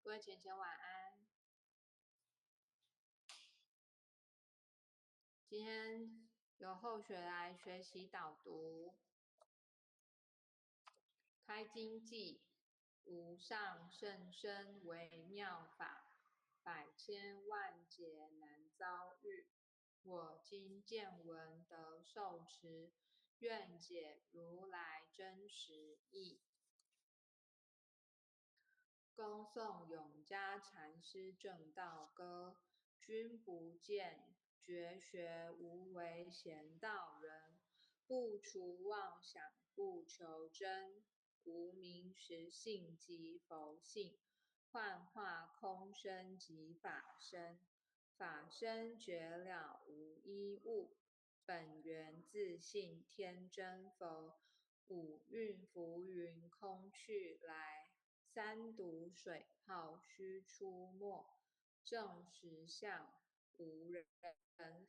各位浅浅晚安。今天由后学来学习导读。开经记，无上甚深微妙法，百千万劫难遭遇。我今见闻得受持，愿解如来真实义。恭诵永嘉禅师正道歌，君不见，绝学无为贤道人，不除妄想不求真，无名实性即佛性，幻化空身即法身，法身觉了无一物，本源自性天真佛，五蕴浮云空去来，三毒水泡须出没，正实相无人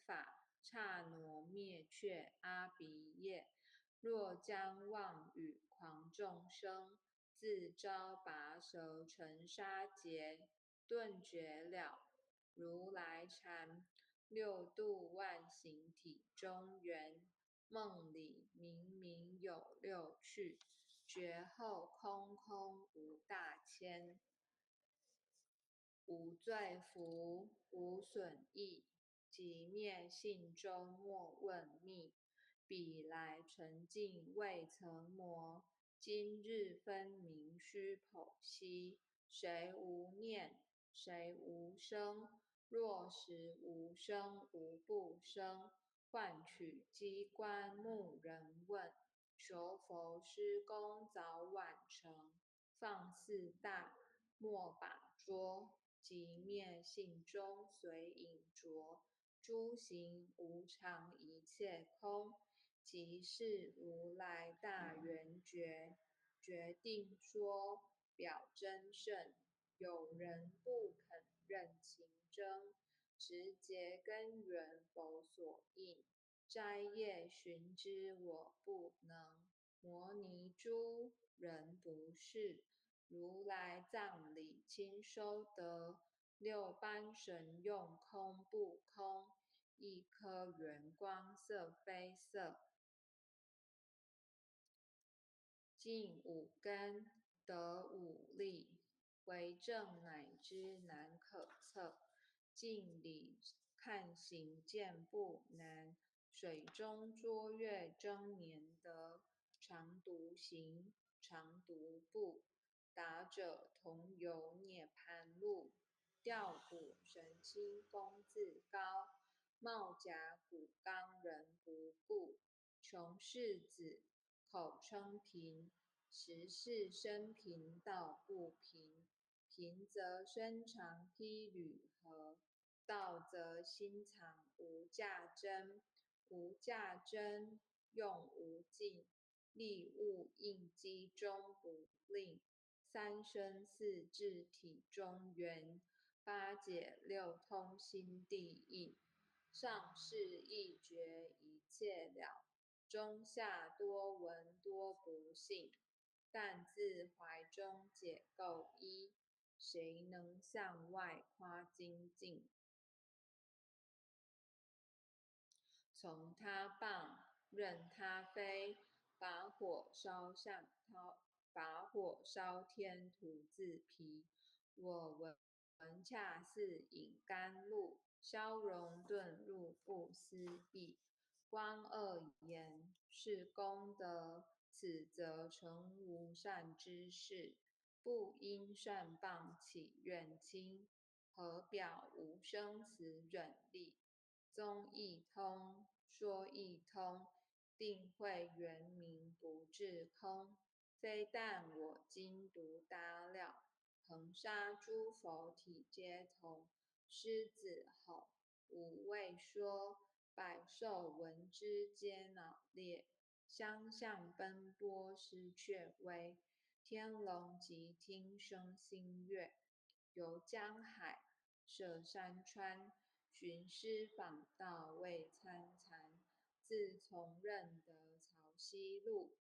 法，刹那灭却阿鼻业。若将妄语狂众生，自招拔舌成沙劫，顿觉了如来禅，六度万行体中圆。梦里明明有六趣，觉后空空无大千。无罪福，无损益，即灭性中莫问觅。彼来尘境未曾磨，今日分明须剖析。谁无念？谁无生？若实无生无不生，换取机关木人问。求佛施功早晚成，放肆大莫把捉。即灭性中随影着，诸行无常一切空，即是如来大圆觉。决定说表真圣，有人不肯认情真，直结根源佛所应，摘叶寻之我不能。摩尼珠人不是，如来藏里亲收得，六般神用空不空，一颗圆光色非色。尽五根得五力，为正乃知难可测。镜里看行见不难，水中捉月争年得。常独行，常独步，达者同游涅槃路。调鼓神清风自高，帽甲骨刚人不顾。穷士子口称贫，实是生贫道不贫。贫则身长披履合，道则心藏无价珍。无价珍，用无尽，力物应机终不吝。三身四智体中圆，八解六通心地意。上士一觉一切了，中下多闻多不信，但自怀中解垢衣。谁能向外夸精进？从他棒，任他飞，把火烧天徒自疲。我闻恰似饮甘露，消融顿入不思议。观恶言，是功德，此则成无善之事。不因善谤起怨亲，何表无生死忍力？宗义通，说义通，定慧圆明不至空。非但我今独达了，恒沙诸佛体皆同。狮子吼，无畏说，百兽闻之皆恼裂。相向奔波失却威，天龙即听声心悦。游江海，涉山川，寻师访道未参禅。自从认得潮汐路，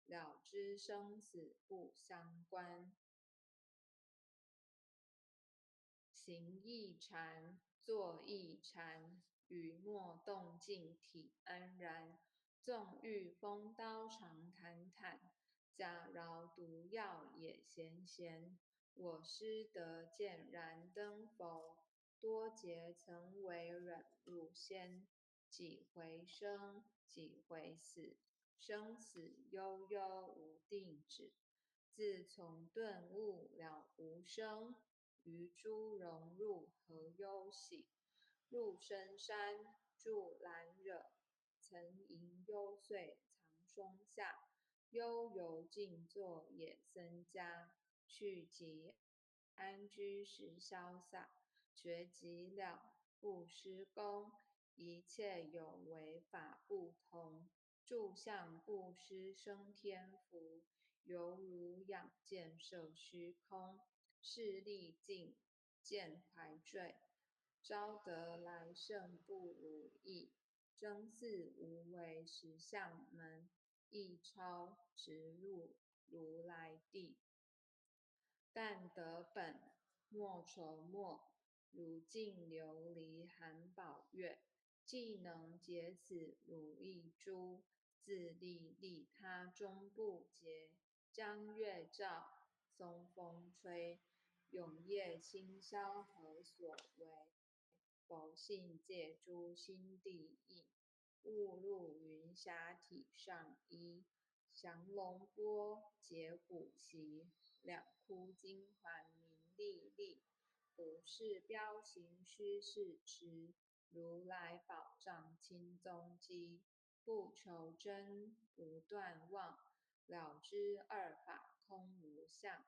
了知生死不相关。行亦禅，坐亦禅，语默动静体安然。纵欲风刀长坦坦，假饶毒药也咸咸。我师得见燃灯佛，多劫曾为忍辱仙。几回生，几回死，生死悠悠无定止。自从顿悟了无生，于诸融入何忧喜？入深山，住兰惹，曾吟幽邃藏松下。悠游静坐也僧家，去即安居时潇洒。觉即了，不施功，一切有为法不同。住相布施生天福，犹如仰见受虚空。视力尽，见怀坠，招得来胜不如意。争似无为实相门，一超直入如来地。但得本，莫愁末，如镜琉璃含宝月。既能解此如意珠，自利利他终不竭。江月照，松风吹，永夜清宵何所为？否信借诸心地意，误入云霞体上衣。降龙波，解虎袭，两窟金环明历历。不是彪形虚是痴，如来宝藏清踪迹。不求真，不断妄，了知二法空无相。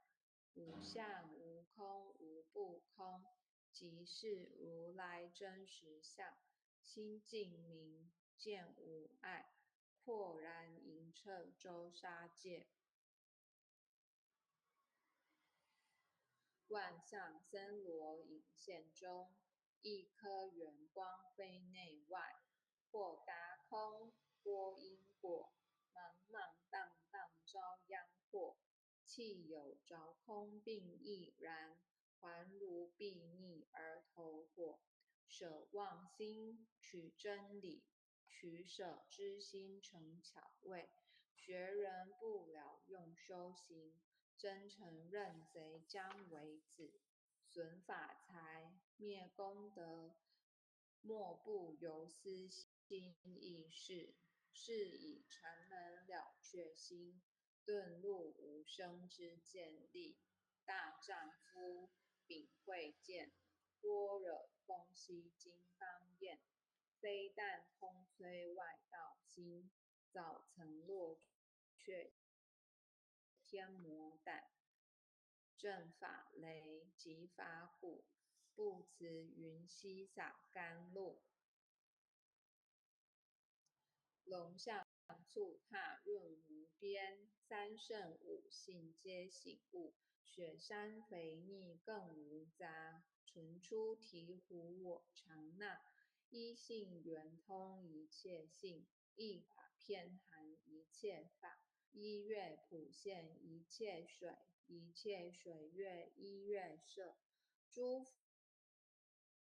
无相无空无不空，即是如来真实相。心净明，见无碍，豁然盈彻周沙界。万象森罗隐现中，一颗圆光非内外。或达空，波因果，茫茫荡荡遭殃祸。气有着空并亦然，还如睥睨而投火。舍妄心，取真理，取舍之心成巧味。学人不了用修行，真诚认贼将为子。损法财，灭功德，莫不由私心意事。是以禅门了却心，顿入无生之见力。大丈夫秉慧见，般若空悉金刚验。非但空摧外道心，早曾落却天魔胆。正法雷即法鼓，不辞云溪洒甘露。龙象簇踏润无边，三圣五性皆醒悟。雪山肥腻更无杂，纯出醍醐我常纳。一性圆通一切性，一法遍含一切法。一月普现一切水，一切水月一月摄。诸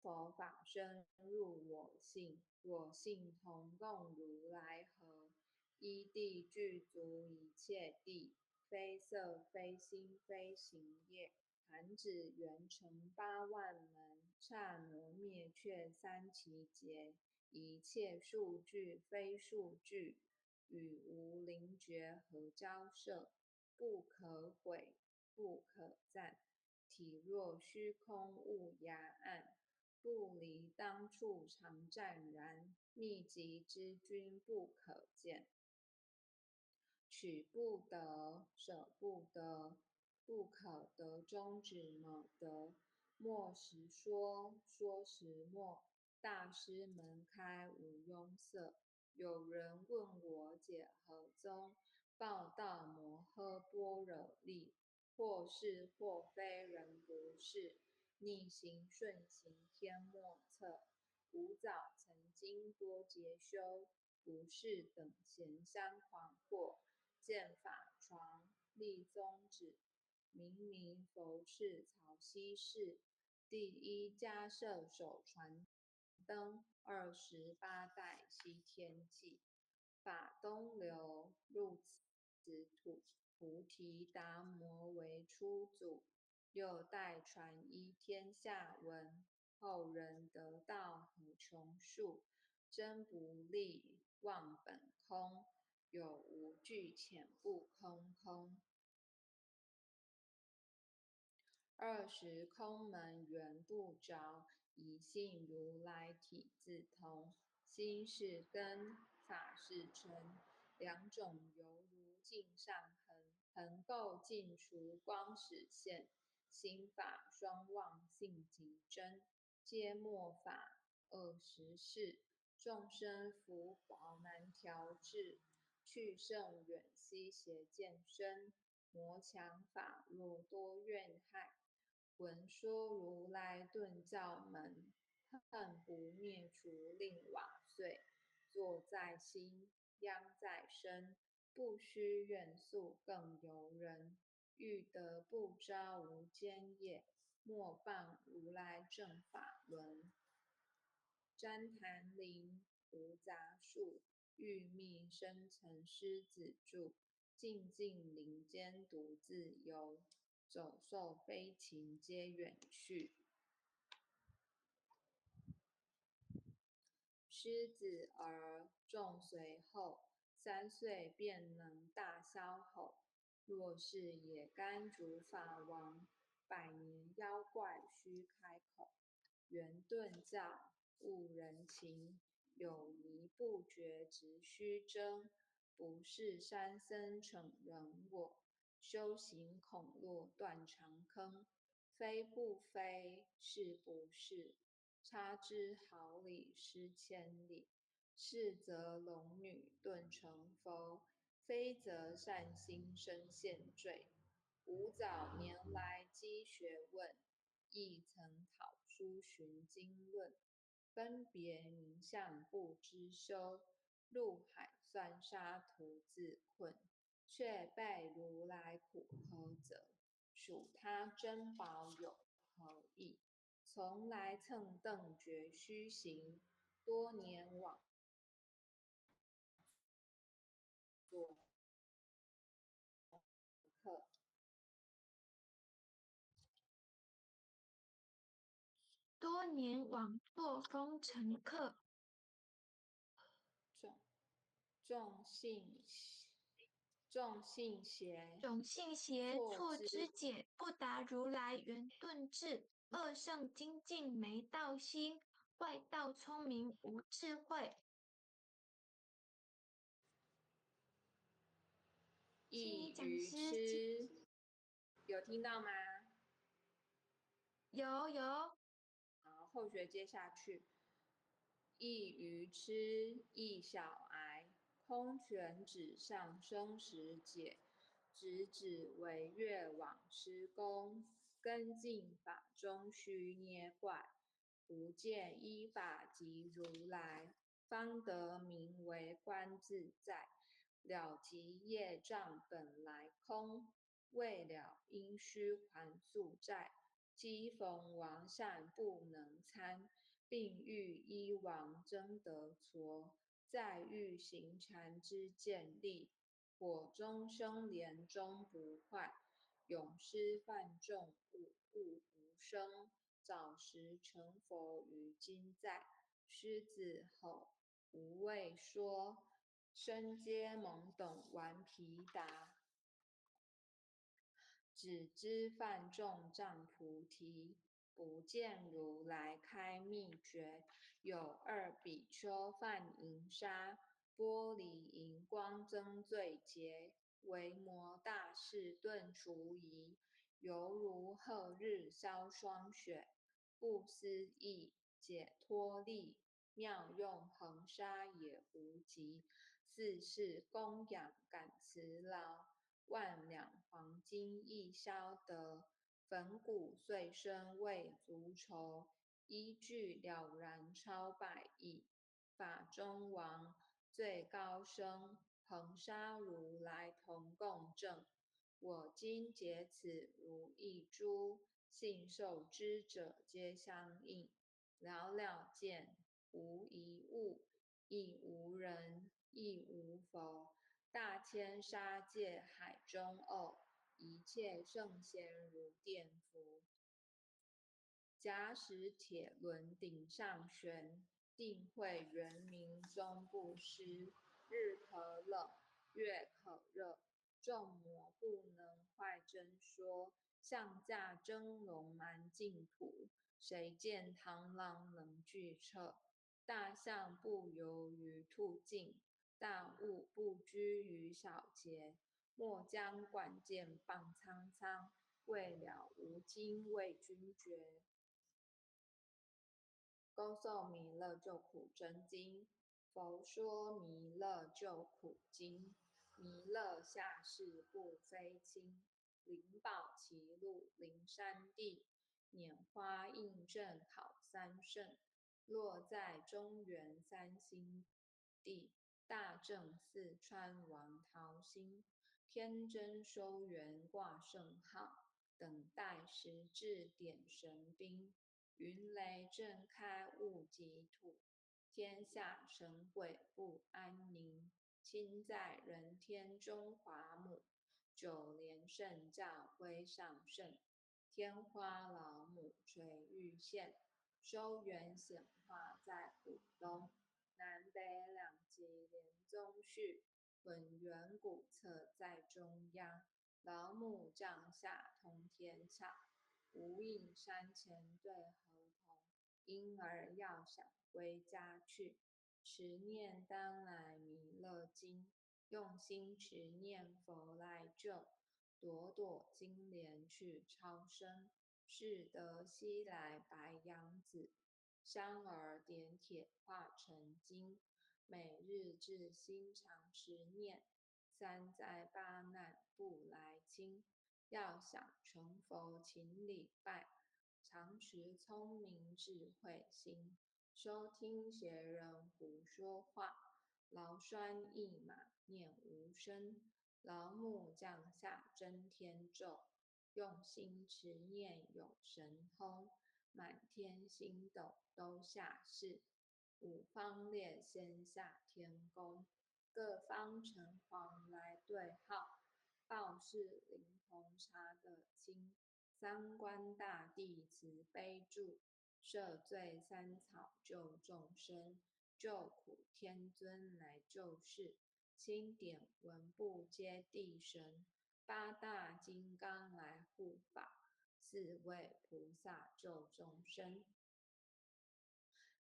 佛法深入我性，我性同共如来合。一地具足一切地，非色非心非行业。弹指圆成八万门，刹那灭却三奇劫。一切数据非数据，与无灵觉合交涉。不可毁，不可赞，体若虚空物崖岸。不离当处常湛然，秘籍之君不可见。取不得，舍不得，不可得中止某得。莫时说，说时默，大师门开无拥塞。有人问我解何宗，报道摩诃般若力。或是或非人不是，逆行顺行天莫测。吾早曾经多劫修，不是等闲相诳惑。见法床，立宗旨，明明佛事曹溪士。第一家设手传灯，28代西天记。法东流入此菩提达摩为初祖，6代传依天下闻，后人得道何穷数，真不立忘本空，有无俱浅不空空。20空门原不着，一性如来体自同。心是根，法是尘，两种犹如镜上痕，痕垢尽除光始现，心法双旺性极真，皆末法20事，众生福薄难调治，去圣远兮邪见深，魔强法弱多怨害。闻说如来顿教门，恨不灭除令瓦碎。坐在心，殃在身，不须愿速更由人。欲得不招无间业，莫谤如来正法轮。旃檀林无杂树，玉密深层狮子住。静静林间独自游，走兽飞禽皆远去。狮子儿众随后，3岁便能大枭吼。若是野干竺法王，100年妖怪须开口。圆顿教悟人情，有迷不觉直须争。不是山僧逞人我，修行恐落断肠坑。非不非，是不是？差之毫厘失千里。是则龙女顿成佛，非则善心生现罪。吾早年来积学问，亦曾讨书寻经论。分别名相不知休，入海算沙徒自困。却被如来苦呵责，属他珍宝有何益？从来蹭蹬绝须行，多年往作客。多年往作风尘客。众信邪，种姓邪，错知解，不达如来圆顿智。恶圣精进没道心，外道聪明无智慧。亦愚痴，有听到吗？有。好，后学接下去。亦愚痴，亦小癌，空拳指上生时解，直指惟越往施功，根进法中须捏怪。不见依法即如来，方得名为观自在。了即业障本来空，未了应须还宿债。既逢王善不能参，并欲依王争得矬，再欲行禅之见力，火中生莲终不坏。永失犯众勿不生，早时成佛于今在。狮子吼，无畏说，身皆懵懂顽皮达。只知犯众障菩提，不见如来开秘诀。有2比丘犯淫杀，玻璃银光增罪劫。维摩大士顿除疑，犹如赫日消霜雪。不思议解脱力，妙用恒沙也无极。4世供养感慈劳，万两黄金亦消得。粉骨碎身未足愁，依据了然超百亿。法中王最高僧，恒沙如来同共振。我今解此如一珠，信受之者皆相应。了了见，无一物，亦无人，亦无佛。大千沙界海中偶，一切圣贤如电伏。假使铁轮顶上悬，定慧圆明终不失。日可冷，月可热，众魔不能坏真说。象驾真龙满净土，谁见螳螂能拒彻？大象不游于兔径，大物不居于小节。莫将管剑放苍苍，未了无经为君绝。公诵弥勒救苦真经，佛说弥勒救苦经。弥勒下世不非轻，灵宝齐路灵山地，拈花印证好三圣，落在中原三星地。大正四川王桃心，天真收元挂圣号，等待时至点神兵。云雷震开物极土，天下神鬼不安宁。亲在人天中华母，九莲圣教归上圣。天花老母垂玉线，收元显化在浦东。南北两极连宗序，混元古册在中央。老母降下通天桥，无影山前对河童。婴儿要想归家去，持念当来弥勒经。用心持念佛来救，朵朵金莲去超生。是得西来白羊子，香儿点铁化成金。每日至心常持念，三灾八难不来侵。要想成佛请礼拜，常持聪明智慧心。收听邪人胡说话，劳酸一马念无声。老母降下真天咒，用心持念有神通。满天星斗都下世，五方列仙下天宫。各方城隍来对号，报是灵童查得清。三官大帝慈悲助，赦罪三草救众生。救苦天尊来救世，钦点文部皆地神。八大金刚来护法，四位菩萨救众生。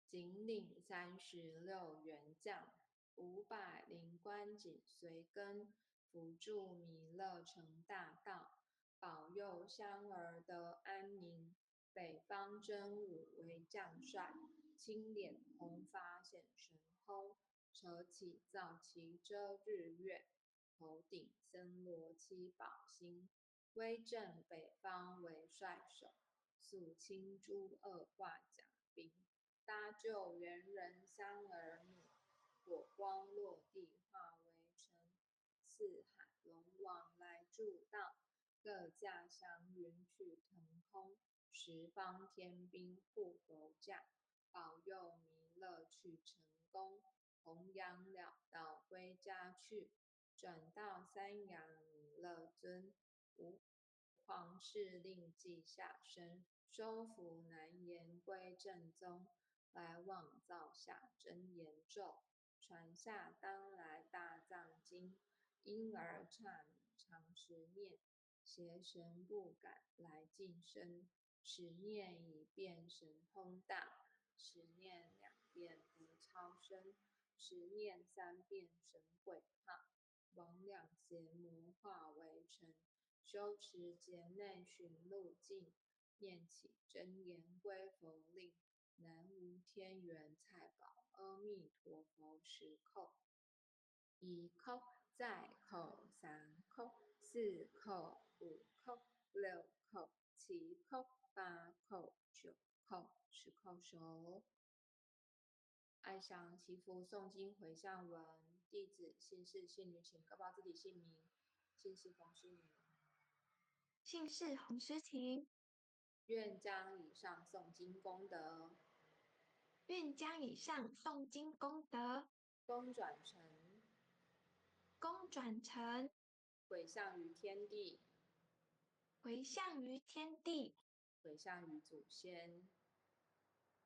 仅领36员将，500灵官紧随跟。辅助弥勒成大道，保佑香儿得安宁。北方真武为将帅，青脸红发显神通。扯起皂旗遮日月，头顶森罗七宝星。威震北方为帅首，肃清诸恶化甲兵。搭救猿人香儿女，火光落地化为尘。四海龙王来助道，各驾祥云去腾空。十方天兵护佛驾，保佑弥勒去成功。弘扬了道归家去，转到三阳弥勒尊。吾皇敕令记下生，收服难言归正宗。来往造下真言咒，传下当来大藏经。因而刹你常持念，邪神不敢来近身。持念一遍神通大，持念2遍得超生，持念3遍神鬼怕。魍魉邪魔化为尘，修持劫内寻路径。念起真言归佛令，南无天元菜宝阿弥陀佛10叩。1叩，再叩3叩，4叩5叩6叩7叩8叩9叩10叩首。爱想祈福诵经回向文，弟子姓氏姓名，请各报自己姓名。姓氏冯诗明。姓氏洪诗婷。愿将以上诵经功德，愿将以上诵经功德，功转成，功转成，回向于天地，回向于天地，回向于祖先，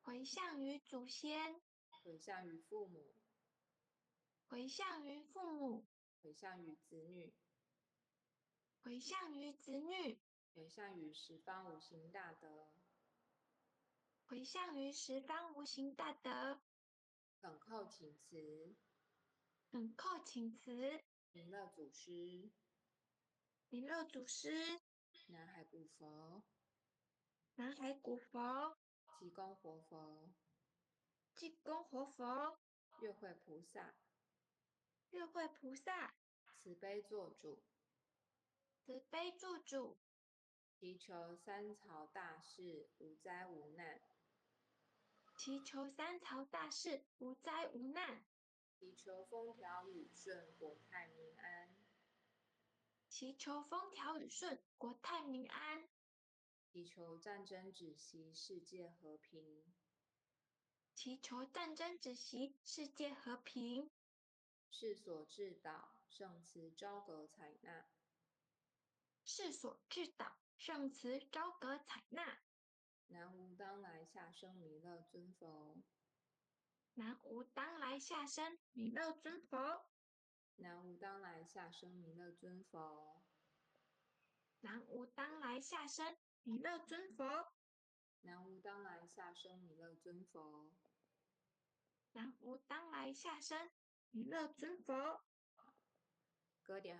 回向于祖先，回向于父母，回向于父母，回向于子女，回向于子女，回向于十方无形大德，回向于十方无形大德。恳叩请辞，恳叩请辞，弥勒祖师，弥勒祖师，南海古佛，南海古佛，济公活佛，济公活佛，月慧菩萨，月慧菩萨，慈悲做主，慈悲做主，祈求三朝大事无灾无难，祈求三朝大事无灾无难，祈求风调雨顺，国泰民安，祈求风调雨顺，国泰民安，祈求战争止息，世界和平。祈求战争止息，世界和平。世所至导，圣慈昭格采纳。世所至导，圣慈昭格采纳。南无当来下生弥勒尊佛。南无当来下生弥勒尊佛。南无当来下生弥勒尊佛。南无当来下生弥勒尊佛。南无当来下生弥勒尊佛。南无当来下生弥勒尊佛。隔点。